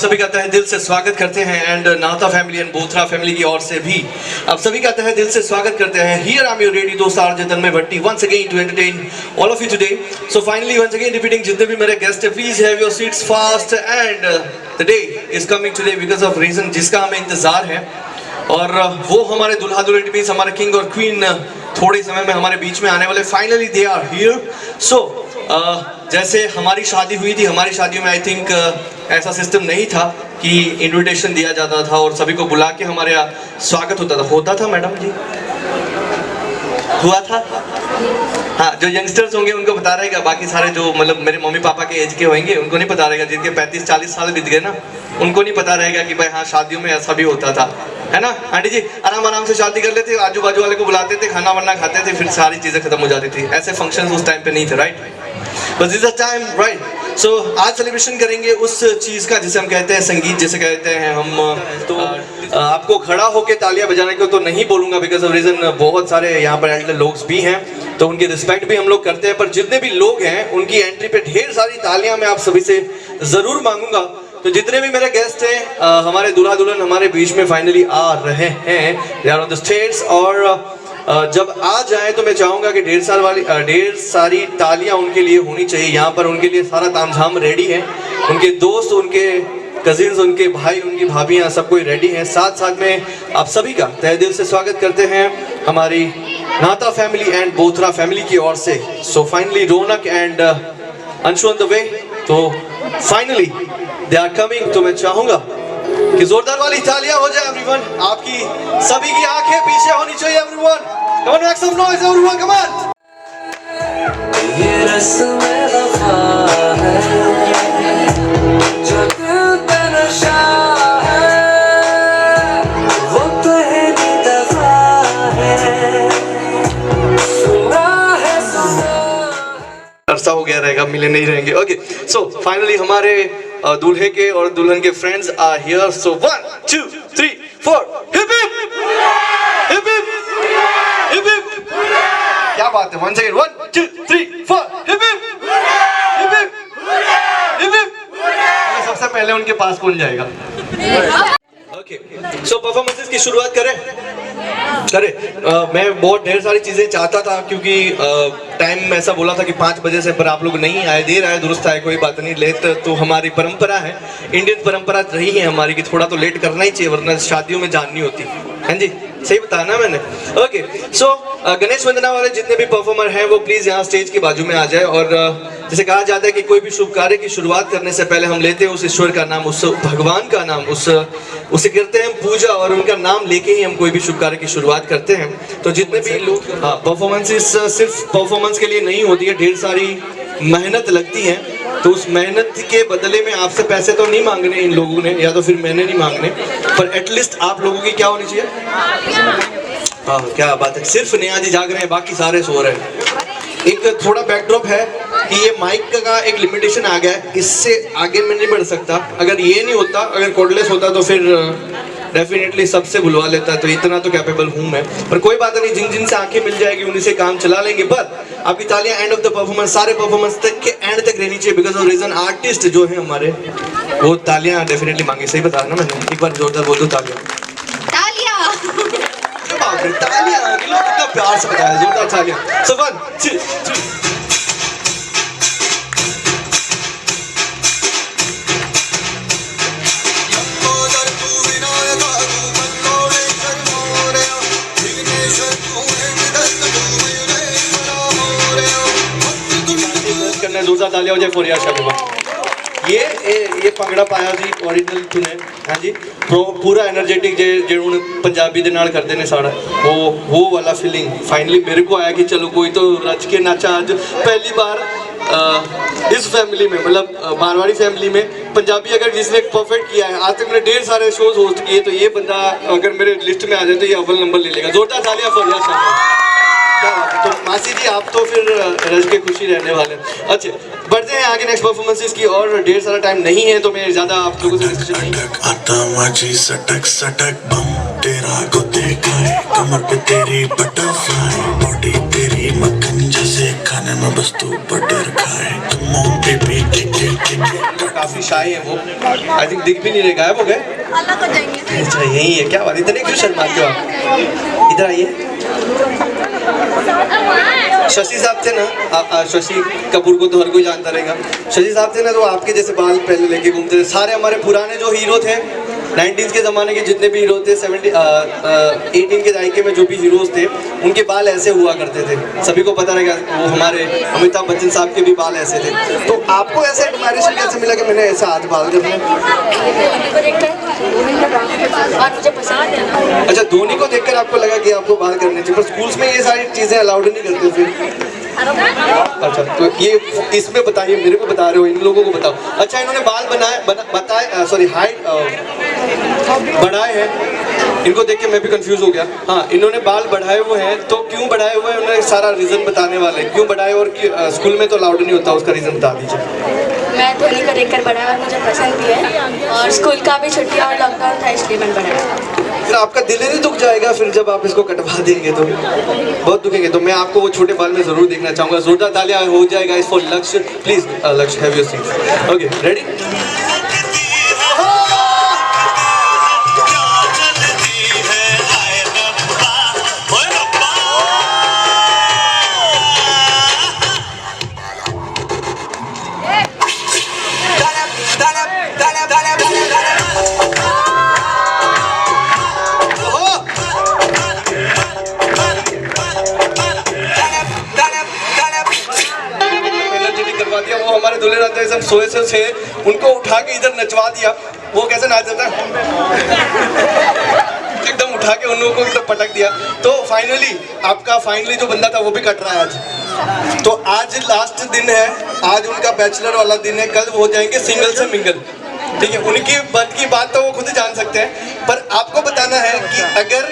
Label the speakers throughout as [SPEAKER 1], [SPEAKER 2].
[SPEAKER 1] सभी का तहे दिल से स्वागत करते हैं एंड नाता फैमिली एंड बोथरा फैमिली की ओर से भी आप सभी का तहे दिल से स्वागत करते हैं। Here I am your ready दोस्त RJ Tanmay Bhatti once again to entertain all of you today. So finally once again repeating जितने भी मेरे गेस्ट है, please have your seats fast and the day is coming today because of reason जिसका हमें इंतजार है और वो हमारे दुल्हा दुल्हन मींस हमारे किंग और क्वीन थोड़े समय में हमारे बीच में आने वाले। Finally they are here. So जैसे हमारी शादी हुई थी, हमारी शादियों में आई थिंक ऐसा सिस्टम नहीं था कि इनविटेशन दिया जाता था और सभी को बुला के हमारे यहाँ स्वागत होता था मैडम जी, हुआ था। हाँ, जो यंगस्टर्स होंगे उनको पता रहेगा, बाकी सारे जो मतलब मेरे मम्मी पापा के एज के होंगे उनको नहीं पता रहेगा। जिनके 35-40 साल बीत गए ना, उनको नहीं पता रहेगा कि भाई हाँ शादियों में ऐसा भी होता था, है ना। आंटी जी आराम आराम से शादी कर लेते, आजू बाजू वाले को बुलाते थे, खाना वाना खाते थे, फिर सारी चीजें खत्म हो जाती थी। ऐसे फंक्शंस उस टाइम पे नहीं थे, राइट। बस this is the time, right. So आज सेलिब्रेशन करेंगे उस चीज का जिसे हम कहते हैं संगीत, जिसे कहते हैं हम। तो आपको खड़ा होके तालियां बजाने को तो नहीं बोलूंगा बिकॉज ऑफ रीजन बहुत सारे यहाँ पर एल्डर लोग भी हैं, तो उनकी रिस्पेक्ट भी हम लोग करते हैं। पर जितने भी लोग हैं उनकी एंट्री पे ढेर सारी तालियां मैं आप सभी से जरूर मांगूंगा। तो जितने भी मेरे गेस्ट हैं, हमारे दूल्हा दुल्हन हमारे बीच में फाइनली आ रहे हैं, they are on the stage. और जब आ जाए तो मैं चाहूंगा कि ढेर सारी तालियां उनके लिए होनी चाहिए। यहाँ पर उनके लिए सारा तामझाम रेडी है, उनके दोस्त, उनके कजिन्स, उनके भाई, उनकी भाभियां, सब कोई रेडी हैं। साथ साथ में आप सभी का तहे दिल से स्वागत करते हैं हमारी नाता फैमिली एंड बोथरा फैमिली की ओर से। So finally Raunak and Anshu on the way. तो फाइनली दे आर कमिंग। तो मैं चाहूंगा कि जोरदार वाली तालियां हो जाए एवरीवन। आपकी सभी की आंखें पीछे होनी चाहिए everyone. Come on make some noise everyone, come on.
[SPEAKER 2] ये रस्म वफा है जो दिल पे नशा है, वो पहली दफा है, सुना है सुना।
[SPEAKER 1] अरसा हो गया रहेगा, मिले नहीं रहेंगे। ओके, सो फाइनली हमारे दूल्हे के और दुल्हन के friends are here. So 1 2 3 4 hip hip hip hip hip hip. क्या बात है, one second, 1 2 3 4 hip hip hip hip hip hip. सबसे पहले उनके पास कौन जाएगा? ओके, सो परफॉर्मेंसेस की शुरुआत करें। मैं बहुत ढेर सारी चीजें चाहता था क्योंकि टाइम ऐसा बोला था कि 5 बजे से, पर आप लोग नहीं आए, देर आए दुरुस्त आए, कोई बात नहीं। लेट तो हमारी परंपरा है, इंडियन परंपरा रही है हमारी कि थोड़ा तो लेट करना ही चाहिए, वरना शादियों में जान नहीं होती है जी। सही बताया ना मैंने? ओके, सो गणेश वंदना वाले जितने भी परफॉर्मर हैं वो प्लीज यहाँ स्टेज के बाजू में आ जाए। और जैसे कहा जाता है कि कोई भी शुभ कार्य की शुरुआत करने से पहले हम लेते हैं उस ईश्वर का नाम, उस भगवान का नाम, उसे करते हैं पूजा और उनका नाम लेके ही हम कोई भी शुभ कार्य की शुरुआत करते हैं। तो जितने भी लोग, हाँ, परफॉर्मेंसेस सिर्फ परफॉर्मेंस के लिए नहीं होती है, ढेर सारी मेहनत लगती है। तो उस मेहनत के बदले में आपसे पैसे तो नहीं मांगने इन लोगों ने, या तो फिर मैंने नहीं मांगने, पर एटलीस्ट आप लोगों की क्या होनी चाहिए? हाँ, क्या बात है। सिर्फ नेहा जी जाग रहे हैं, बाकी सारे सो रहे हैं। एक थोड़ा बैकड्रॉप है कि ये माइक का एक लिमिटेशन आ गया है, इससे आगे मैं नहीं बढ़ सकता। अगर ये नहीं होता, अगर कॉर्डलेस होता तो फिर डेफिनेटली सबसे बुलवा लेता, तो इतना तो कैपेबल हूँ मैं। पर कोई बात नहीं, जिन जिन से आंखें मिल जाएगी उन्हीं से काम चला लेंगे। पर आपकी तालियां एंड ऑफ द परफॉर्मेंस, सारे परफॉर्मेंस तक के एंड तक रहनी चाहिए बिकॉज ऑफ रीजन आर्टिस्ट जो है हमारे, वो तालियां डेफिनेटली मांगे। सही बताया ना मैंने? एक बार जोरदार बोल दो तालियां। तालियां लोग कितना प्यार से बताया, जोरदार तालियां। सो 1 2 3। जोरदार तालियां हो जाए फॉर यार शाहरुख। ये पंगड़ा पाया जी ओरिजिनल तूने, हाँ जी, पूरा एनर्जेटिक जे ਹੁਣ पंजाबी ਦੇ ਨਾਲ ਕਰਦੇ ਨੇ साड़ा, वो वाला फीलिंग फाइनली मेरे को आया कि चलो कोई तो रच के नाचा। आज पहली बार इस फैमिली में, मतलब मारवाड़ी फैमिली में, पंजाबी अगर जिसने परफेक्ट किया है। आज तक मैंने ढेर सारे शोज होस्ट किए, तो ये बंदा अगर मेरे लिस्ट में आ जाए तो ये अव्वल नंबर ले लेगा। जोरदार तालियां फॉर यार शाहरुख। क्या बात है। तो मासी जी आप तो फिर रज के खुशी रहने वाले हैं। अच्छा बढ़ते हैं आगे नेक्स्ट परफॉर्मेंसेस की और ढेर सारा टाइम नहीं है तो मैं ज़्यादा आप लोगों से डिस्कशन नहीं।
[SPEAKER 3] आता माझी सटक सटक बम तेरा को देखा है कमर पे तेरी बटरफ्लाई बॉडी तेरी मक्खन जैसे खाने में बस तू बटर खाए तुम बेबी
[SPEAKER 1] काफ़ी शाय है वो, आई थिंक दिख भी नहीं रहे, गायब हो गए।
[SPEAKER 4] अलग हो जाएंगे।
[SPEAKER 1] अच्छा यही है, क्या बात, इतने क्यों शर्माते हो आप? इधर आइए। शशि साहब थे ना, शशि कपूर को तो हर कोई जानता रहेगा। शशि साहब थे ना तो आपके जैसे बाल पहले लेके घूमते थे। सारे हमारे पुराने जो हीरो थे 90s के ज़माने के जितने भी हीरो थे 18 के दायके में जो भी हीरोज़ थे उनके बाल ऐसे हुआ करते थे, सभी को पता रहेगा। वो हमारे अमिताभ बच्चन साहब के भी बाल ऐसे थे। तो आपको ऐसे एडमायरेशन कैसे मिला कि मैंने ऐसा आज बाल करना है?
[SPEAKER 4] और मुझे पसंद है ना।
[SPEAKER 1] अच्छा धोनी को देखकर आपको लगा कि आपको बाल करने चाहिए, पर स्कूल्स में ये सारी चीज़ें अलाउड नहीं करते फिर? अच्छा तो ये इसमें बताइए, मेरे को बता रहे हो, इन लोगों को बताओ। अच्छा इन्होंने बाल बताए सॉरी हाइट बढ़ाए हैं, इनको देख के मैं भी कंफ्यूज हो गया। हाँ इन्होंने बाल बढ़ाए हुए हैं, तो क्यों बढ़ाए हुए हैं उन्हें सारा रीज़न बताने वाले हैं, क्यों बढ़ाए और स्कूल में तो अलाउड नहीं होता, उसका रीज़न बता दीजिए।
[SPEAKER 4] मैं धोनी को देखकर बढ़ाया और मुझे पसंद भी है और स्कूल का भी छुट्टी और लॉकडाउन था इसलिए मैंने बढ़ाया।
[SPEAKER 1] फिर आपका दिल ही नहीं दुख जाएगा फिर जब आप इसको कटवा देंगे तो? बहुत दुखेंगे। तो मैं आपको वो छोटे बाल में ज़रूर देखना चाहूँगा। जोरदार तालियां हो जाएगा इस फॉर लक्ष्य प्लीज़। लक्ष्य have your seat. Okay ready? वो हमारे दूल्हे रहते हैं सब सोए से उनको उठा के इधर नचवा दिया। वो कैसे नाच देता एकदम उठा के उन लोगों को एकदम पटक दिया। तो फाइनली जो बंदा था वो भी कट रहा है आज। तो आज लास्ट दिन है, आज उनका बैचलर वाला दिन है, कल हो जाएंगे सिंगल से मिंगल। ठीक है, उनकी मन की बात तो वो खुद ही जान सकते हैं, पर आपको बताना है कि अगर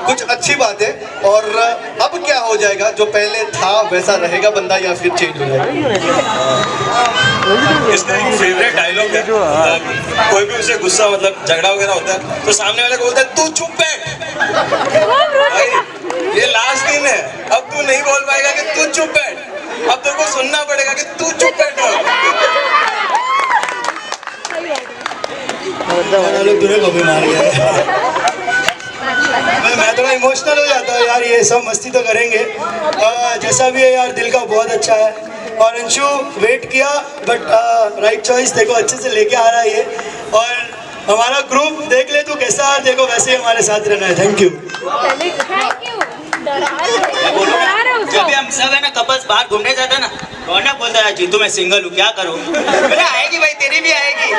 [SPEAKER 1] कुछ अच्छी बात है और अब क्या हो जाएगा, जो पहले था वैसा रहेगा बंदा या फिर चेंज हो जाएगा?
[SPEAKER 5] इसका एक फेवरेट डायलॉग है, कोई भी उसे गुस्सा मतलब झगड़ा वगैरह होता है तो सामने वाले को बोलता है तू चुप बैठ। ये लास्ट दिन है, अब तू नहीं बोल पाएगा कि तू चुप बैठ, अब तेरे को सुनना पड़ेगा कि तू चुप बैठ।
[SPEAKER 6] मैं थोड़ा इमोशनल हो जाता हूँ यार, ये सब मस्ती तो करेंगे। जैसा भी है यार, दिल का बहुत अच्छा है। और अंशु वेट किया बट राइट चॉइस, देखो अच्छे से लेके आ रहा है ये। और हमारा ग्रुप देख ले तू कैसा, देखो वैसे ही हमारे साथ रहना है। Thank you.
[SPEAKER 7] जब भी हम सब है ना कपल्स बाहर घूमने जाते हैं ना, रौनक बोलता है जीतू मैं सिंगल हूँ क्या करूँ। बोले आएगी भाई, तेरी भी आएगी।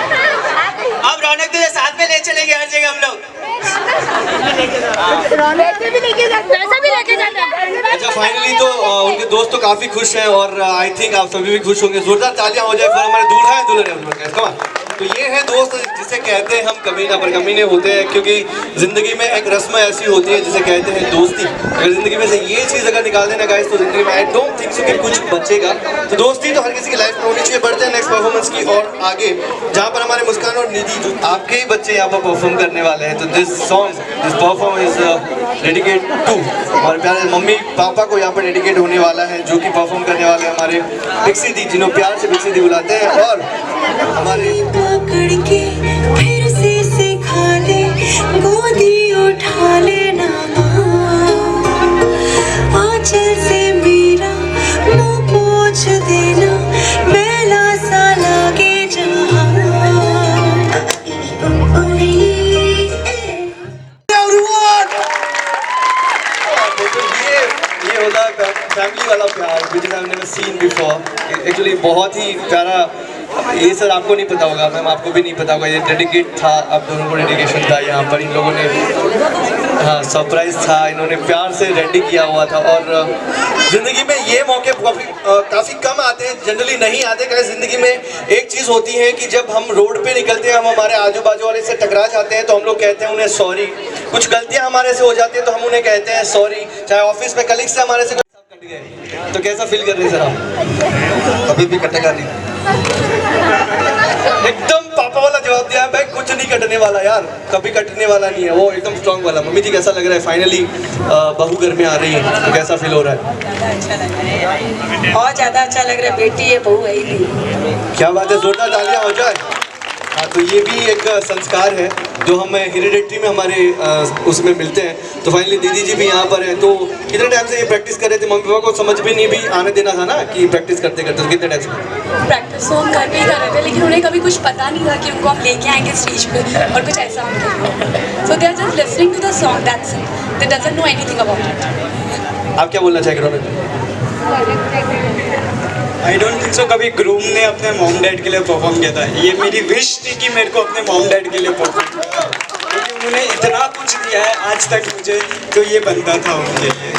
[SPEAKER 7] अब रौनक तुझे साथ में ले चलेंगे हर जगह हम लोग।
[SPEAKER 4] वैसे भी लेके जाते हैं।
[SPEAKER 1] अच्छा फाइनली तो उनके दोस्त तो काफी खुश हैं और आई थिंक आप सभी भी खुश होंगे। जोरदार तालियां हो जाए फिर हमारे दूल्हा है दुल्हन। तो ये है दोस्त जिसे कहते हैं हम कमीना पर कमीने होते हैं, क्योंकि जिंदगी में एक रस्म ऐसी होती है जिसे कहते हैं दोस्ती। अगर जिंदगी में से ये चीज़ अगर निकाल देना गाइस तो जिंदगी में आई डोंट थिंक सो कि कुछ बचेगा। तो दोस्ती तो हर किसी की लाइफ में होनी चाहिए। बढ़ते हैं नेक्स्ट परफॉर्मेंस की और आगे, जहाँ पर हमारे मुस्कान और निधि जो आपके ही बच्चे यहाँ पर परफॉर्म करने वाले हैं। तो दिस परफॉर्मेंस डेडिकेट टू हमारे प्यारे मम्मी पापा को यहाँ पर डेडिकेट होने वाला है, जो कि परफॉर्म करने वाले हैं हमारे बिक्सी दी, जिन्होंने प्यार से बिक्सी दी बुलाते हैं। और हमारे
[SPEAKER 8] पकड़ के फिर से सिखा दे, गोदी उठा लेना आंचल से मेरा मुंह पोंछ देना, बेला सा लागे जहां।
[SPEAKER 1] ये होता है फैमिली वाला प्यार, which I have never seen before. Actually बहुत ही प्यारा। ये सर आपको नहीं पता होगा, मैम आपको भी नहीं पता होगा, ये डेडिकेट था, आप दोनों को डेडिकेशन था यहाँ पर। इन लोगों ने हाँ सरप्राइज था, इन्होंने प्यार से रेडी किया हुआ था। और ज़िंदगी में ये मौके काफ़ी कम आते हैं, जनरली नहीं आते। क्या ज़िंदगी में एक चीज़ होती है कि जब हम रोड पे निकलते हैं, हम हमारे आजू बाजू वाले से टकरा जाते हैं तो हम लोग कहते हैं उन्हें सॉरी, कुछ गलतियां हमारे से हो जाती है तो हम उन्हें कहते हैं सॉरी, चाहे ऑफिस में कलीग से हमारे से कट गए तो कैसा फील कर रहे हैं सर आप?
[SPEAKER 5] अभी भी कटेगा नहीं।
[SPEAKER 1] एकदम पापा वाला जवाब दिया है भाई, कुछ नहीं कटने वाला यार, कभी कटने वाला नहीं है, वो एकदम स्ट्रांग वाला। मम्मी जी कैसा लग रहा है फाइनली बहू घर में आ रही है तो कैसा फील हो रहा है?
[SPEAKER 8] बहुत ज़्यादा अच्छा लग रहा है, बेटी है बहू है ही नहीं।
[SPEAKER 1] क्या बात है, जोरदार तालियां हो जाए। हाँ, तो ये भी एक संस्कार है जो हम हेरिडेटरी में हमारे उसमें मिलते हैं। तो फाइनली दीदी जी भी यहाँ पर हैं। तो कितने टाइम से ये प्रैक्टिस कर रहे थे? मम्मी पापा को समझ भी नहीं भी आने देना था ना कि प्रैक्टिस करते करते, तो कितने टाइम से
[SPEAKER 4] प्रैक्टिस तो हम घर पे ही कर रहे थे, लेकिन उन्हें कभी कुछ पता नहीं था कि उनको हम लेके आएंगे स्टेज पे और कुछ ऐसा होगा। So they are just listening to the song, that's it, they doesn't know anything about it.
[SPEAKER 1] आप क्या बोलना चाहेंगे रौनक?
[SPEAKER 9] आई डोंट थिंक सो कभी ग्रूम ने अपने मॉम डैड के लिए परफॉर्म किया था। ये मेरी विश थी कि मेरे को अपने मॉम डैड के लिए परफॉर्म किया, क्योंकि उन्होंने इतना कुछ दिया है आज तक मुझे, तो ये बनता था उनके लिए।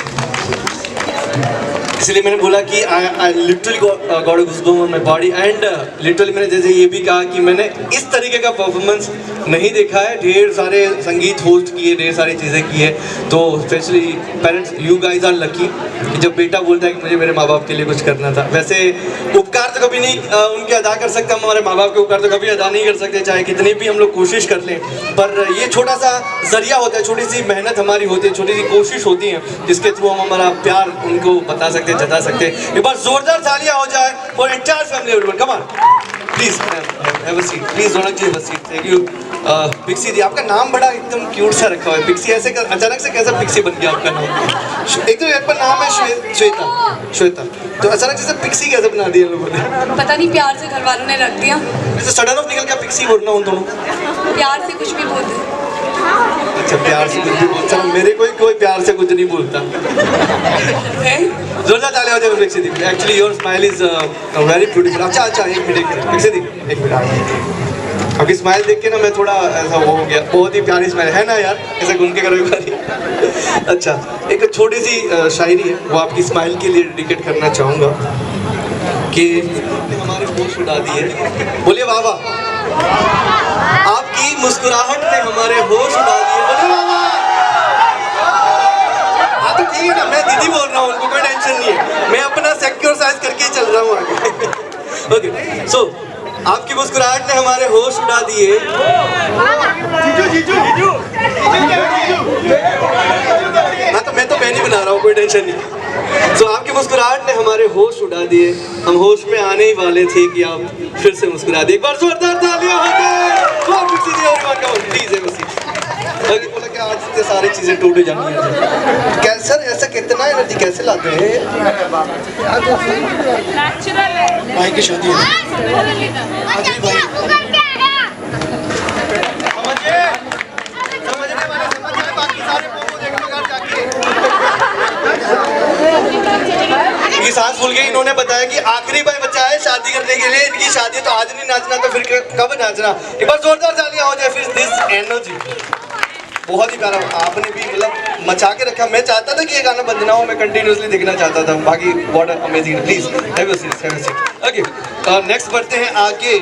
[SPEAKER 1] इसलिए मैंने बोला कि I literally got goosebumps on my body and literally मैंने जैसे ये भी कहा कि मैंने इस तरीके का परफॉर्मेंस नहीं देखा है। ढेर सारे संगीत होस्ट किए, ढेर सारी चीज़ें की है। तो specially parents, you guys are lucky कि जब बेटा बोलता है कि मुझे मेरे माँ बाप के लिए कुछ करना था। वैसे उपकार तो कभी नहीं उनके अदा कर सकते हम, हमारे माँ बाप के उपकार तो कभी अदा नहीं कर सकते, चाहे कितनी भी हम लोग कोशिश कर लें। पर ये छोटा सा जरिया होता है, छोटी सी मेहनत हमारी होती है, छोटी सी कोशिश होती है जिसके थ्रू हम हमारा प्यार उनको बता सकते हैं, जता सकते हैं। एक बार जोरदार तालियां हो जाए for entire family everyone, come on please have a seat, please Raunak ji have a seat. Thank you. Pixie di, आपका नाम बड़ा एकदम क्यूट सा रखा हुआ है, पिक्सी ऐसे अचानक से कैसा पिक्सी बन गया आपका नाम? एक तो एक पर नाम है श्वेता, तो अचानक से पिक्सी कैसे बना दिया लोगों ने?
[SPEAKER 4] पता नहीं, प्यार से घर वालों ने रख दिया।
[SPEAKER 1] जैसे सडन ऑफ निकल गया पिक्सी बोलना उन दोनों।
[SPEAKER 4] प्यार से कुछ भी बोलते।
[SPEAKER 1] अच्छा, प्यार से कुछ भी बोलता, मेरे कोई प्यार से कुछ नहीं बोलता। जोरदार तालियां हो जाए पिक्सी दी। Actually your smile is very beautiful. अच्छा एक मिनट पिक्सी दी, एक मिनट। आपकी स्माइल देख के ना मैं थोड़ा ऐसा वो हो गया, बहुत ही प्यारी स्माइल है ना यार, ऐसे घूम के करो एक बार। अच्छा, एक छोटी सी शायरी है, वो आपकी स्माइल के लिए डेडिकेट करना चाहूँगा कि हमारे होश उड़ा दिए। बोलिए वाह वाह। आपकी मुस्कुराहट ने हमारे होश उड़ा दिए। बोलिए वाह वाह। हाँ तो ठीक है ना, मैं दीदी बोल रहा हूँ, उनको कोई टेंशन नहीं है, मैं अपना सिक्योर साइज करके ही चल रहा हूँ आगे। ओके, सो आपकी मुस्कुराहट ने हमारे होश उड़ा दिए। हाँ तो मैं नहीं बना रहा हूँ, कोई टेंशन नहीं। सो आपकी मुस्कुराहट ने हमारे होश उड़ा दिए, हम होश में आने ही वाले थे कि आप फिर से मुस्कुरा दिए। एक बार जोरदार तालियां हो जाए। प्लीज है बस। बोला कि आज इतने सारी चीजें टूट जानी है। कैसे ऐसा कितना एनर्जी कैसे लाते हैं?
[SPEAKER 6] भाई की शादी है। इनकी सांस फूल गई। इन्होंने बताया कि आखिरी भाई बच्चा है शादी करने के लिए, इनकी शादी तो आज नहीं नाचना तो फिर कब नाचना? एक बार जोरदार तालियां हो जाए फिर दिस एनर्जी। बहुत ही प्यारा, आपने भी मतलब मचा के रखा। मैं चाहता था कि ये गाना बंद ना हो, मैं कंटिन्यूसली देखना चाहता था। बाकी बहुत amazing. Please have a seat. Okay, next बढ़ते हैं आगे।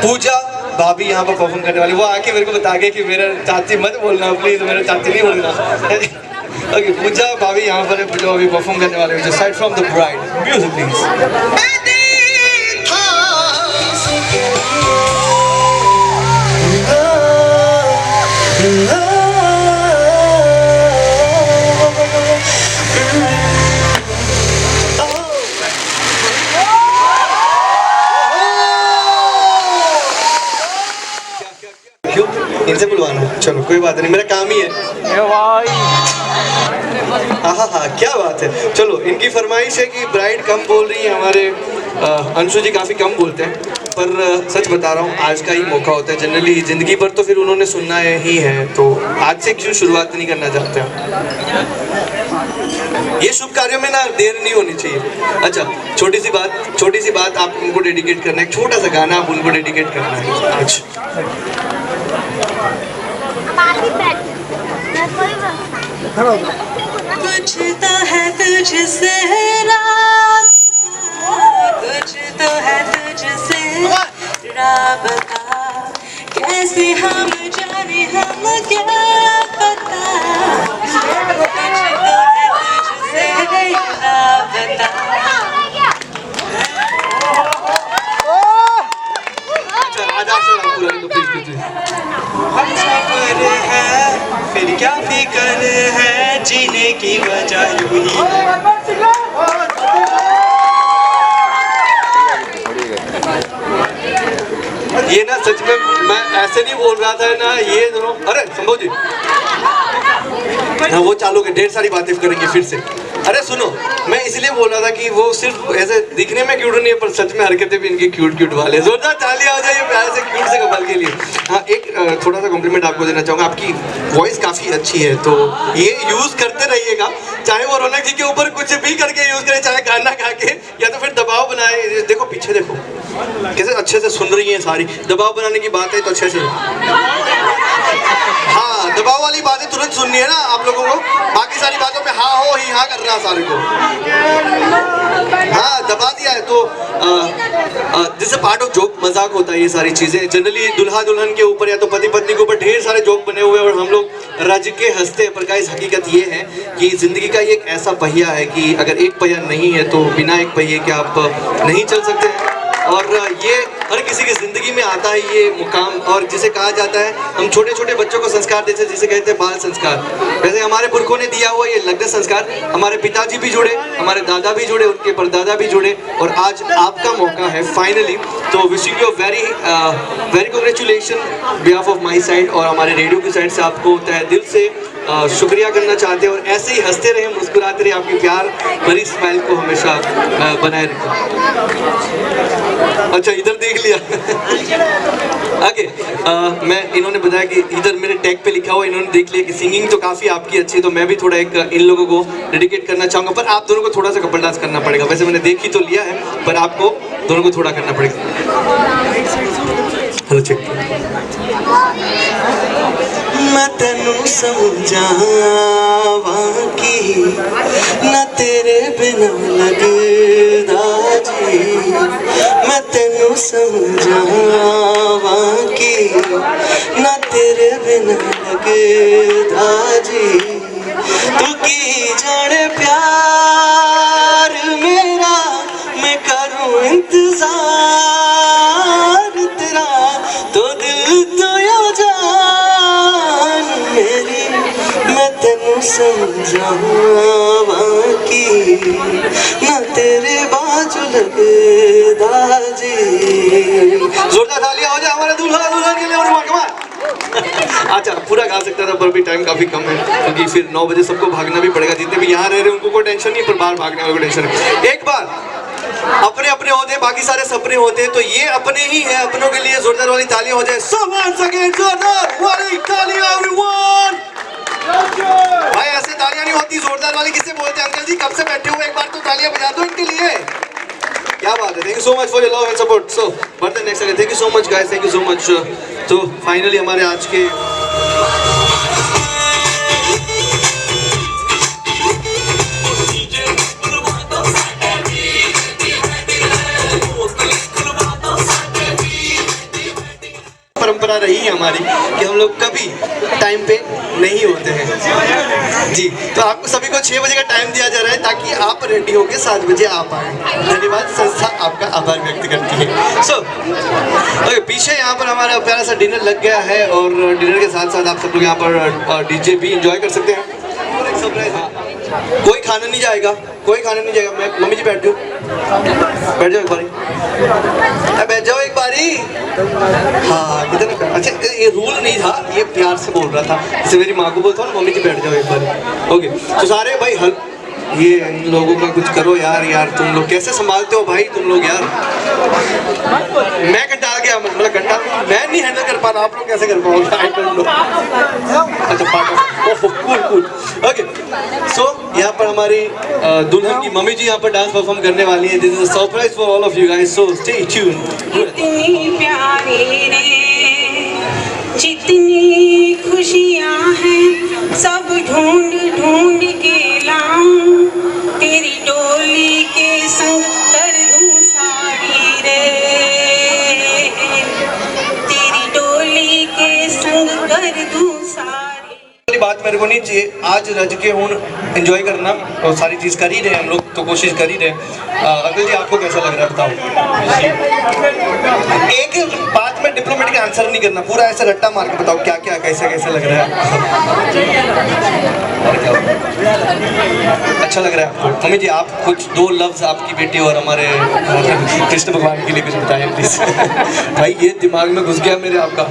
[SPEAKER 6] पूजा भाभी यहाँ पर परफॉर्म करने वाली, वो आके मेरे को बता गए कि मेरा चाची मत बोलना प्लीज, मेरा चाची नहीं बोलना। ओके, पूजा भाभी यहाँ पर है, पूजा भाभी परफॉर्म करने वाले हैं। Side from the bride, music please. इनसे बुलवाना, चलो कोई बात नहीं, मेरा काम ही है। हाँ, क्या बात है। चलो, इनकी फरमाइश है कि ब्राइड कम बोल रही है, हमारे अंशु जी काफ़ी कम बोलते हैं, पर सच बता रहा हूँ आज का ही मौका होता है। जनरली ज़िंदगी भर तो फिर उन्होंने सुनना ही है, तो आज से क्यों शुरुआत नहीं करना चाहते हैं? ये शुभ कार्यों में ना देर नहीं होनी चाहिए। अच्छा, छोटी सी बात आप उनको डेडिकेट करना है, एक छोटा सा गाना आप उनको डेडिकेट करना है। अच्छा,
[SPEAKER 8] कुछ तो है तुझसे कुछ तो है तुझसे राबता, कैसे हम जाने हम क्या
[SPEAKER 1] जी।
[SPEAKER 9] हम सफर है फिर क्या फिक्र है, जीने की वजह यूं ही है।
[SPEAKER 1] ये ना सच में मैं ऐसे नहीं बोल रहा था ना, ये दोनों, अरे संभव जी हाँ वो चालू के ढेर सारी बातें करेंगे फिर से। अरे सुनो, मैं इसलिए बोल रहा था कि वो सिर्फ ऐसे दिखने में क्यूट नहीं है पर सच में हरकतें भी इनकी क्यूट क्यूट वाले। जोरदार तालियां हो जाए प्यारे से क्यूट से कपल के लिए। हाँ एक थोड़ा सा कॉम्प्लीमेंट आपको देना चाहूँगा, आपकी वॉइस काफ़ी अच्छी है तो ये यूज़ करते रहिएगा, चाहे वो रौनक जी के ऊपर कुछ भी करके यूज़ करें, चाहे गाना गा के या तो फिर दबाव बनाए। देखो पीछे देखो कैसे अच्छे से सुन रही हैं सारी। दबाव बनाने की बात है तो अच्छे से, हाँ दबाव वाली बातें तुरंत सुननी है ना आप लोगों को, बाकी सारी बातों में हाँ हो ही हाँ करना सारे को। हाँ दबा दिया है तो this a part of joke, मजाक होता है ये सारी चीजें। जनरली दुल्हा दुल्हन के ऊपर या तो पति पत्नी के ऊपर ढेर सारे जोक बने हुए हैं और हम लोग रज के हंसते हैं, पर गाइस हकीकत ये है कि जिंदगी का ये एक ऐसा पहिया है कि अगर एक पहिया नहीं है तो बिना एक पहिए के आप नहीं चल सकते हैं। और ये हर किसी की ज़िंदगी में आता है ये मुकाम, और जिसे कहा जाता है हम छोटे छोटे बच्चों को संस्कार देते हैं जिसे कहते हैं बाल संस्कार। वैसे हमारे पुरखों ने दिया हुआ ये लग्न संस्कार, हमारे पिताजी भी जुड़े, हमारे दादा भी जुड़े, उनके परदादा भी जुड़े, और आज आपका मौका है फाइनली। तो wishing you very very congratulation behalf of my side, और हमारे रेडियो की साइड से आपको तहे दिल से शुक्रिया करना चाहते हैं। और ऐसे ही हंसते रहे, मुस्कुराते रहे, आपकी प्यार भरी स्माइल को हमेशा बनाए रखें। अच्छा इधर देख लिया आगे मैं इन्होंने बताया कि इधर मेरे टैग पे लिखा हुआ, इन्होंने देख लिया कि सिंगिंग तो काफ़ी आपकी अच्छी है, तो मैं भी थोड़ा एक इन लोगों को डेडिकेट करना चाहूँगा। पर आप दोनों को थोड़ा सा कपल डांस करना पड़ेगा, वैसे मैंने देख ही तो लिया है पर आपको दोनों को थोड़ा करना पड़ेगा। Hello check.
[SPEAKER 2] मैं तेनू समझावा कि ना तेरे बिना लगदा जी, मैं तेनू समझावा कि ना तेरे बिना लगदा जी। तू की जाने प्यार मेरा, मैं करूँ इंतजार तेरा, तो दिल तो यो जान मेरी, मैं तेनू समझावा कि ना तेरे बाजू लगदा जी।
[SPEAKER 1] जोरदार तालियां हो जाए हमारे दूल्हा दुल्हन के लिए। और अच्छा पूरा गा सकता था पर भी टाइम काफी कम है, क्योंकि फिर 9 बजे सबको भागना भी पड़ेगा। जितने भी यहाँ रह रहे हैं उनको कोई टेंशन नहीं, पर बाहर भागने वालों को टेंशन है। एक बार अपने अपने होते हैं, बाकी सारे सपने होते हैं, तो ये अपने ही है, अपनों के लिए जोरदार वाली तालियां हो जाए। So once again जोरदार वाली तालियां everyone। भाई ऐसे तालियां नहीं होती, जोरदार वाली किसे बोलते हैं? अंकल जी कब से बैठे हुए, एक बार तो तालियां बजा दो इनके लिए। क्या बात है, thank you so much for your love and support. So बढ़ते नेक्स्ट आगे, thank you so much guys, thank you so much. तो फाइनली हमारे आज के परंपरा रही है हमारी कि हम लोग कभी टाइम पे नहीं होते हैं जी। तो आपको सभी को 6 बजे का टाइम दिया जा रहा है ताकि आप रेडी होकर 7 बजे आ पाए। धन्यवाद, संस्था आपका आभार व्यक्त करती है। सो ओके, पीछे यहाँ पर हमारा प्यारा सा डिनर लग गया है, और डिनर के साथ साथ आप सब लोग यहाँ पर डीजे भी इंजॉय कर सकते हैं। कोई खाना नहीं जाएगा, कोई खाना नहीं जाएगा। मैं मम्मी जी बैठ जाओ, बैठ जाओ एक बारी, बैठ जाओ एक बारी। हाँ किधर, अच्छा ये रूल नहीं था, ये प्यार से बोल रहा था, जैसे मेरी माँ को बोलता हूँ ना मम्मी जी बैठ जाओ एक बारी। ओके तो सारे भाई ये इन लोगों का कुछ करो यार तुम लोग कैसे संभालते हो भाई तुम लोग यार। मैं कंटाल गया, मतलब कंटाल मैं नहीं हैंडल कर पा रहा, आप लोग कैसे कर पाओगे? अच्छा कूल। ओके सो यहाँ पर हमारी दुल्हन की मम्मी जी यहाँ पर डांस परफॉर्म करने वाली है। This is a surprise for all of you guys, so stay tuned.
[SPEAKER 8] इतनी प्यारे ने जितनी खुशियाँ हैं सब ढूंढ ढूंढ के लाऊं, तेरी डोली के संग कर दूं सारी रे, तेरी डोली के संग कर दूं सारी।
[SPEAKER 1] बात मेरे को नहीं चाहिए, आज रज के हूँ एंजॉय करना और सारी चीज़ कर ही रहे हम लोग, तो कोशिश कर ही रहे। अंकल जी आपको कैसा लग रहा है बताओ। एक बात में डिप्लोमेटिक आंसर नहीं करना, पूरा ऐसे रट्टा मार के बताओ क्या क्या कैसे कैसे लग रहा है। अच्छा लग रहा है आपको? मम्मी जी आप कुछ 2 लफ्ज आपकी बेटी और हमारे कृष्ण भगवान के लिए कुछ बताएं प्लीज। भाई ये दिमाग में घुस गया मेरे आपका।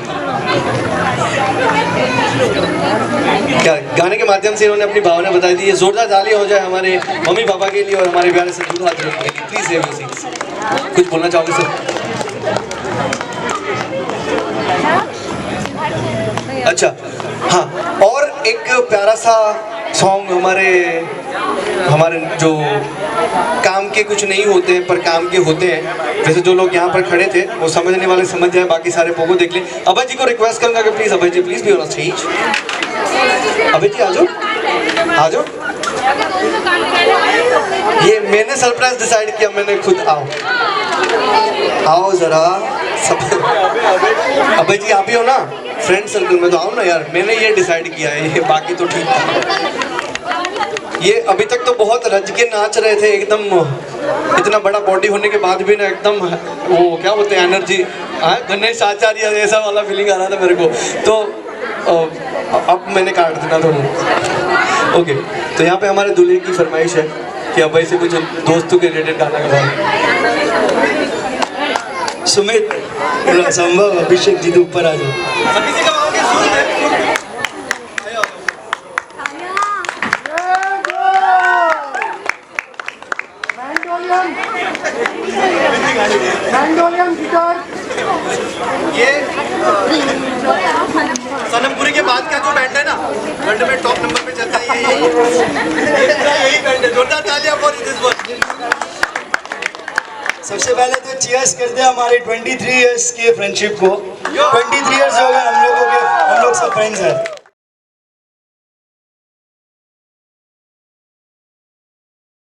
[SPEAKER 1] क्या गाने के माध्यम से इन्होंने अपनी भावना बताई दी। ये जोरदार तालियां हो जाए हमारे मम्मी पापा के लिए और हमारे प्यारे से दूल्हा दुल्हन के लिए। Please have your seats. कुछ बोलना चाहोगे सर? अच्छा हाँ, और एक प्यारा सा सॉन्ग हमारे जो काम के कुछ नहीं होते हैं पर काम के होते हैं, जैसे जो लोग यहाँ पर खड़े थे वो समझने वाले समझ जाए, बाकी सारे पोगो देख लें। अभय जी को रिक्वेस्ट करूंगा कि please Abhay ji please be on stage. Abhay ji आ जाओ आ जाओ। ये मैंने सरप्राइज डिसाइड किया, मैंने खुद। आओ जरा सब। अभय जी आप ही हो ना फ्रेंड सर्कल में, तो आओ ना यार, मैंने ये डिसाइड किया है, ये बाकी तो ठीक है। ये अभी तक तो बहुत रज के नाच रहे थे एकदम, इतना बड़ा बॉडी होने के बाद भी ना एकदम वो क्या बोलते हैं एनर्जी, गणेश आचार्य ऐसा वाला फीलिंग आ रहा था मेरे को। तो अब मैंने काट देना तो ओके। तो यहाँ पे हमारे दूल्हे की फरमाइश है कि अभय से कुछ दोस्तों के रिलेटेड गाना गाओ।
[SPEAKER 6] सुमित संभव अभिषेक जी तो ऊपर आ जाओ।
[SPEAKER 1] ये सनमपुरी के बाद का जो बैंड है ना, वर्ल्ड में टॉप नंबर पे चलता है, यही बैंड है। जोरदार तालियां फॉर दिस वन।
[SPEAKER 6] सबसे पहले तो चीयर्स करते हैं हमारे 23 इयर्स की फ्रेंडशिप को। 23 इयर्स हो गए हम लोग सब फ्रेंड्स हैं।